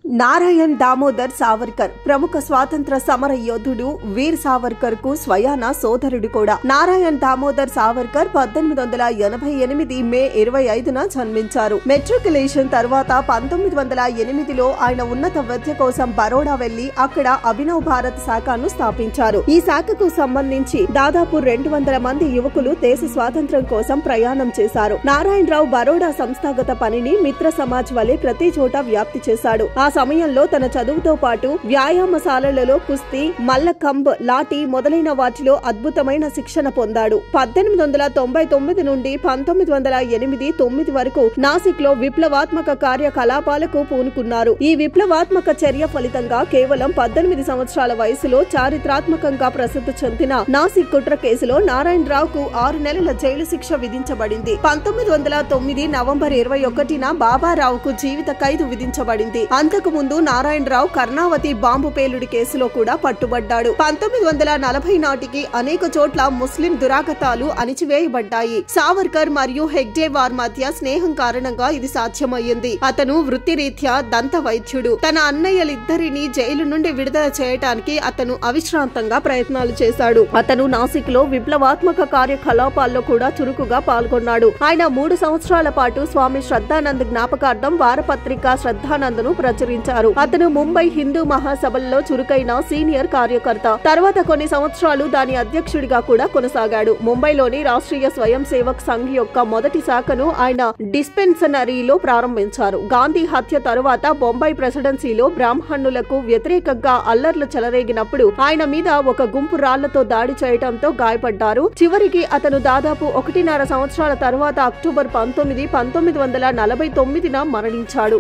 నారాయణ్ దామోదర్ సావర్కర్ ప్రముఖ స్వాతంత్ర సమర యోధుడు వీర్ సావర్కర్ కు స్వయాన సోదరుడు కూడా. నారాయణ్ దామోదర్ సావర్కర్ 1888 మే 25న జన్మించారు. మెట్రికులేషన్ తర్వాత 1908లో ఆయన ఉన్నత విద్య కోసం బరోడా వెళ్లి అక్కడ అభినవ్ భారత్ శాఖను స్థాపించారు. ఈ శాఖకు సంబంధించి దాదాపు 200 మంది యువకులు దేశ స్వాతంత్ర్యం కోసం ప్రయాణం చేశారు. నారాయణరావు బరోడా సంస్థాగత పనిని మిత్ర సమాజ్ వలె ప్రతి చోట వ్యాప్తి చేశాడు. ఆ సమయంలో తన చదువుతో పాటు వ్యాయామశాలలలో కుస్తీ, మల్లఖంబ్, లాఠీ మొదలైన వాటిలో అద్భుతమైన శిక్షణ పొందాడు. 1899 నుండి 1908-9 వరకు నాసిక్ లో విప్లవాత్మక కార్యకలాపాలకు పూనుకున్నారు. ఈ విప్లవాత్మక చర్య ఫలితంగా కేవలం 18 సంవత్సరాల వయసులో చారిత్రాత్మకంగా ప్రసిద్ధి చెందిన నాసిక్ కుట్ర కేసులో నారాయణరావుకు 6 నెలల జైలు శిక్ష విధించబడింది. 1909 నవంబర్ 21న బాబారావుకు జీవిత ఖైదు విధించబడింది. అంతకు ముందు నారాయణరావు కర్ణావతి బాంబు పేలుడు కేసులో కూడా పట్టుబడ్డాడు. 1940 నాటికి అనేక చోట్ల ముస్లిం దురాగతాలు అణిచివేయబడ్డాయి. సావర్కర్ మరియు హెగ్డేవార్ మధ్య స్నేహం కారణంగా ఇది సాధ్యమయ్యింది. అతను వృత్తిరీత్యా దంత వైద్యుడు. తన అన్నయ్యలిద్దరినీ జైలు నుండి విడుదల చేయడానికి అతను అవిశ్రాంతంగా ప్రయత్నాలు చేశాడు. అతను నాసిక్ లో విప్లవాత్మక కార్యకలాపాల్లో కూడా చురుకుగా పాల్గొన్నాడు. ఆయన 3 సంవత్సరాల పాటు స్వామి శ్రద్ధానంద్ జ్ఞాపకార్థం వారపత్రిక శ్రద్ధానంద్ ను ప్రచురించారు. అతను ముంబై హిందూ మహాసభల్లో చురుకైన సీనియర్ కార్యకర్త. తర్వాత కొన్ని సంవత్సరాలు దాని అధ్యక్షుడిగా కూడా కొనసాగాడు. ముంబైలోని రాష్ట్రీయ స్వయం సేవక్ సంఘ్ యొక్క మొదటి శాఖను ఆయన డిస్పెన్సనరీలో ప్రారంభించారు. గాంధీ హత్య తరువాత బొంబాయి ప్రెసిడెన్సీలో బ్రాహ్మణులకు వ్యతిరేకంగా అల్లర్లు చెలరేగినప్పుడు ఆయన మీద ఒక గుంపు రాళ్లతో దాడి చేయడంతో గాయపడ్డారు. చివరికి అతను దాదాపు 1.5 సంవత్సరాల తరువాత అక్టోబర్ 19, 1949న మరణించాడు.